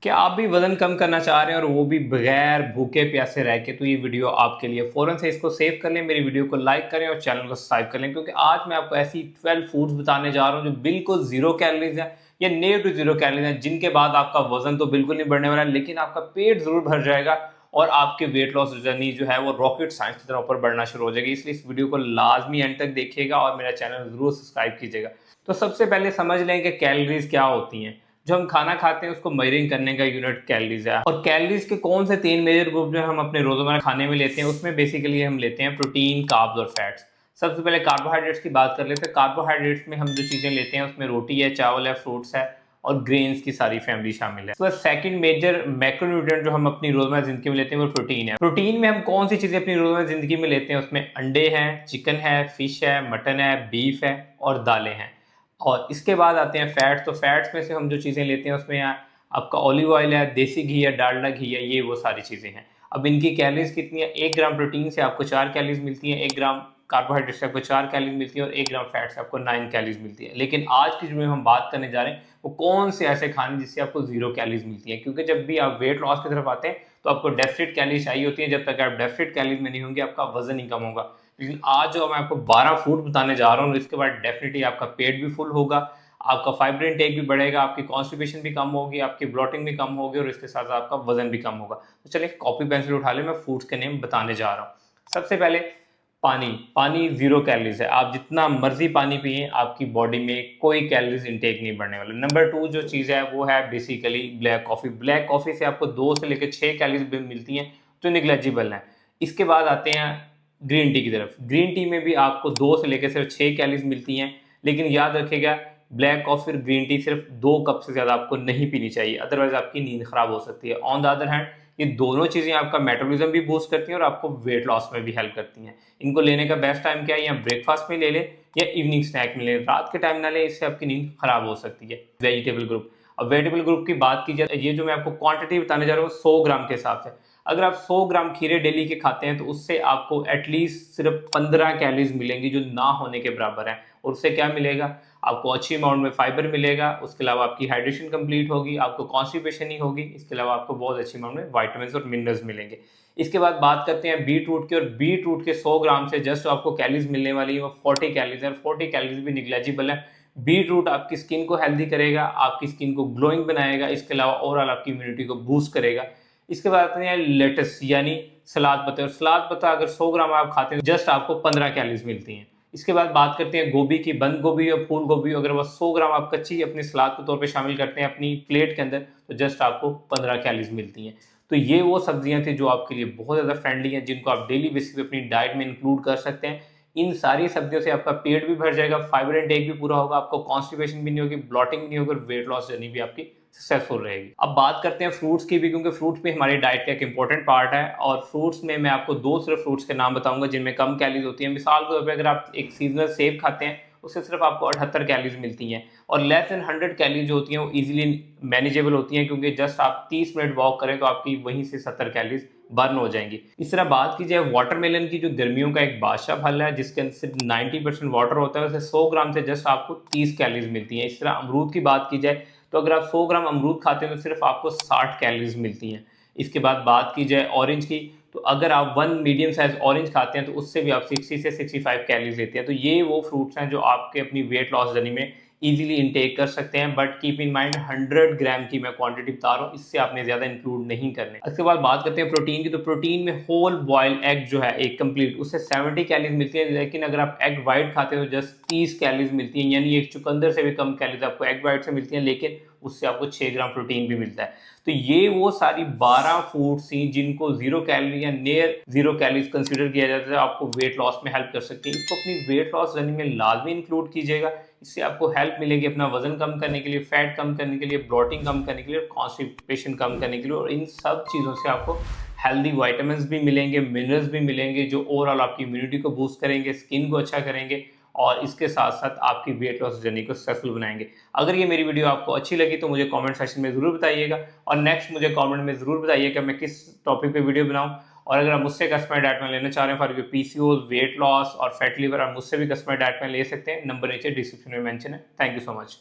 क्या आप भी वज़न कम करना चाह रहे हैं और वो भी बगैर भूखे प्यासे रह के? तो ये वीडियो आपके लिए फ़ौरन से इसको सेव कर लें, मेरी वीडियो को लाइक करें और चैनल को सब्सक्राइब कर लें, क्योंकि आज मैं आपको ऐसी 12 फूड्स बताने जा रहा हूँ जो बिल्कुल ज़ीरो कैलोरीज़ हैं या नियर टू ज़ीरो कैलोरीज़ हैं, जिनके बाद आपका वज़न तो बिल्कुल नहीं बढ़ने वाला है, लेकिन आपका पेट ज़रूर भर जाएगा और आपके वेट लॉस जर्नी जो है वो रॉकेट साइंस की तरह ऊपर बढ़ना शुरू हो जाएगी। इसलिए इस वीडियो को लाज़मी एंड तक देखिएगा और मेरा चैनल ज़रूर सब्सक्राइब कीजिएगा। तो सबसे पहले समझ लें कि कैलोरीज़ क्या होती हैं। जो हम खाना खाते हैं उसको मेजरिंग करने का यूनिट कैलोरीज है, और कैलोरीज के कौन से 3 मेजर ग्रुप जो हम अपने रोजमर्रा खाने में लेते हैं, उसमें बेसिकली हम लेते हैं प्रोटीन, कार्ब्स और फैट्स। सबसे पहले कार्बोहाइड्रेट्स की बात कर लेते हैं। कार्बोहाइड्रेट्स में हम जो चीजें लेते हैं उसमें रोटी है, चावल है, फ्रूट्स है और ग्रेन्स की सारी फैमिली शामिल है। तो सेकंड मेजर मैक्रोन्यूट्रिएंट जो हम अपनी रोजमर्रा जिंदगी में लेते हैं वो प्रोटीन है। प्रोटीन में हम कौन सी चीजें अपनी रोजमर्रा जिंदगी में लेते हैं, उसमें अंडे हैं, चिकन है, फिश है, मटन है, बीफ है और दालें हैं। और इसके बाद आते हैं फैट्स। तो फैट्स में से हम जो चीज़ें लेते हैं उसमें आपका ऑलिव ऑयल है, देसी घी है, डालडा घी है, ये वो सारी चीज़ें हैं। अब इनकी कैलोरीज कितनी है? 1 ग्राम प्रोटीन से आपको 4 कैलोरीज मिलती हैं, 1 ग्राम कार्बोहाइड्रेट से आपको 4 कैलोरीज मिलती है और 1 ग्राम फैट से आपको 9 कैलोरीज मिलती है। लेकिन आज की जो हम बात करने जा रहे हैं वो कौन से ऐसे खाने जिससे आपको 0 कैलोरीज मिलती है, क्योंकि जब भी आप वेट लॉस की तरफ आते हैं तो आपको डेफिसिट कैलोरीज चाहिए होती है। जब तक आप डेफिसिट कैलोरीज में नहीं होंगे आपका वजन ही कम होगा। लेकिन आज जो मैं आपको 12 फूड बताने जा रहा हूँ, इसके बाद डेफिनेटली आपका पेट भी फुल होगा, आपका फाइबर इंटेक भी बढ़ेगा, आपकी कॉन्स्टिपेशन भी कम होगी, आपकी ब्लॉटिंग भी कम होगी और इसके साथ साथ आपका वजन भी कम होगा। तो चलिए कॉपी पेंसिल उठा ले, मैं फूड्स के नेम बताने जा रहा हूँ। सबसे पहले पानी। पानी 0 कैलोरीज है। आप जितना मर्जी पानी पिए आपकी बॉडी में कोई कैलोरीज इंटेक नहीं बढ़ने वाला। नंबर 2 जो चीज़ है वो है basically black coffee. Black coffee से आपको 2 से लेकर 6 कैलोरीज मिलती हैं जो निग्लेजिबल है। इसके बाद आते हैं ग्रीन टी की तरफ। ग्रीन टी में भी आपको 2 से लेकर सिर्फ 6 कैलोरीज मिलती हैं, लेकिन याद रखिएगा ब्लैक कॉफ़ी और ग्रीन टी सिर्फ 2 कप से ज़्यादा आपको नहीं पीनी चाहिए, अदरवाइज आपकी नींद खराब हो सकती है। ऑन द अदर हैंड ये दोनों चीज़ें आपका मेटाबॉलिज्म भी बूस्ट करती हैं और आपको वेट लॉस में भी हेल्प करती हैं। इनको लेने का बेस्ट टाइम क्या है? या ब्रेकफास्ट में ले लें या इवनिंग स्नैक में ले लें, रात के टाइम ना लें, इससे आपकी नींद खराब हो सकती है। Vegetable group. अब वेजिटेबल ग्रुप की बात की जाए, ये जो मैं आपको क्वांटिटी बताने जा रहा हूँ 100 ग्राम के हिसाब से। अगर आप 100 ग्राम खीरे डेली के खाते हैं तो उससे आपको एटलीस्ट सिर्फ 15 कैलोरीज मिलेंगी, जो ना होने के बराबर है। और उससे क्या मिलेगा? आपको अच्छी अमाउंट में फाइबर मिलेगा, उसके अलावा आपकी हाइड्रेशन कंप्लीट होगी, आपको कॉन्स्टिपेशन नहीं होगी, इसके अलावा आपको बहुत अच्छी अमाउंट में वाइटामिन और मिनरल्स मिलेंगे। इसके बाद बात करते हैं बीट रूट की, और बीट रूट के 100 ग्राम से जस्ट आपको कैलोरीज मिलने वाली है वो 40 कैलोरीज है। 40 कैलोरीज भी निग्लेजिबल है। बीट रूट आपकी स्किन को हेल्दी करेगा, आपकी स्किन को ग्लोइंग बनाएगा, इसके अलावा ओवरऑल आपकी इम्यूनिटी को बूस्ट करेगा। इसके बाद आते हैं लेटस यानी सलाद पत्ते, और सलाद पत्ता अगर 100 ग्राम आप खाते हैं जस्ट आपको 15 कैलोरीज मिलती हैं। इसके बाद बात करते हैं गोभी की। बंद गोभी और फूल गोभी अगर वह 100 ग्राम आप कच्ची अपनी सलाद के तौर पे शामिल करते हैं अपनी प्लेट के अंदर तो जस्ट आपको 15 कैलोरीज मिलती हैं। तो ये वो सब्जियां थी जो आपके लिए बहुत ज़्यादा फ्रेंडली हैं, जिनको आप डेली बेसिस पे अपनी डाइट में इंक्लूड कर सकते हैं। इन सारी सब्जियों से आपका पेट भी भर जाएगा, फाइबर इंटेक भी पूरा होगा, आपको कॉन्स्टिपेशन भी नहीं होगी, ब्लॉटिंग भी नहीं होगी और वेट लॉस जर्नी भी आपकी सक्सेसफुल रहेगी। अब बात करते हैं फ्रूट्स की भी, क्योंकि फ्रूट्स भी हमारी डाइट का एक इंपॉर्टेंट पार्ट है। और फ्रूट्स में मैं आपको 2 सिर्फ फ्रूट्स के नाम बताऊंगा जिनमें कम कैलोरीज होती है। मिसाल के तौर पर अगर आप एक सीजनल सेब खाते हैं उससे सिर्फ आपको 78 कैलोरीज मिलती हैं, और लेस देन 100 कैलोरीज जो होती हैं वो इजीली मैनेजेबल होती हैं, क्योंकि जस्ट आप 30 मिनट वॉक करें तो आपकी वहीं से 70 कैलोरीज बर्न हो जाएंगी। इस तरह बात की जाए वाटरमेलन की, जो गर्मियों का एक बादशाह फल है जिसके अंदर सिर्फ 90% वाटर होता है, वैसे 100 ग्राम से जस्ट आपको 30 कैलोरीज मिलती हैं। इस तरह अमरूद की बात की जाए तो अगर आप 100 ग्राम अमरूद खाते हैं तो सिर्फ आपको 60 कैलोरीज मिलती हैं। इसके बाद बात की जाए ऑरेंज की, तो अगर आप 1 मीडियम साइज ऑरेंज खाते हैं तो उससे भी आप 60 से 65 कैलोरीज लेते हैं। तो ये वो फ्रूट्स हैं जो आपके अपनी वेट लॉस जर्नी में इजीली इनटेक कर सकते हैं, बट कीप इन माइंड 100 ग्राम की मैं क्वांटिटी बता रहा हूँ, इससे आपने ज़्यादा इंक्लूड नहीं करने। इसके बाद बात करते हैं प्रोटीन की, तो प्रोटीन में होल बॉयल एग जो है एक कंप्लीट, उससे 70 कैलोरीज मिलती है, लेकिन अगर आप एग वाइट खाते हो तो जस्ट 30 कैलोरीज मिलती हैं, यानी एक चुकंदर से भी कम कैलोरीज आपको एग वाइट से मिलती हैं, लेकिन उससे आपको 6 ग्राम प्रोटीन भी मिलता है। तो ये वो सारी 12 फूड्स थी जिनको 0 कैलोरी या नियर 0 कैलोरीज कंसीडर किया जाता है, आपको वेट लॉस में हेल्प कर सकती है। इसको अपनी वेट लॉस जर्नी में लाजमी इंक्लूड कीजिएगा, इससे आपको हेल्प मिलेगी अपना वजन कम करने के लिए, फैट कम करने के लिए, ब्लॉटिंग कम करने के लिए, कॉन्स्टिपेशन कम करने के लिए, और इन सब चीज़ों से आपको हेल्दी वाइटामिन भी मिलेंगे, मिनरल्स भी मिलेंगे जो ओवरऑल आपकी इम्यूनिटी को बूस्ट करेंगे, स्किन को अच्छा करेंगे और इसके साथ साथ आपकी वेट लॉस जर्नी को सक्सेसफुल बनाएंगे। अगर ये मेरी वीडियो आपको अच्छी लगी तो मुझे कमेंट सेक्शन में ज़रूर बताइएगा, और नेक्स्ट मुझे कमेंट में ज़रूर बताइए कि मैं किस टॉपिक पे वीडियो बनाऊं। और अगर आप मुझसे कस्टमर डाइट में लेना चाह रहे हैं फॉर पीसीओज, वेट लॉस और फैटी लिवर, आप मुझसे भी कस्टमर डाइट में ले सकते हैं। नंबर नीचे डिस्क्रिप्शन में मेंशन है। Thank you so much.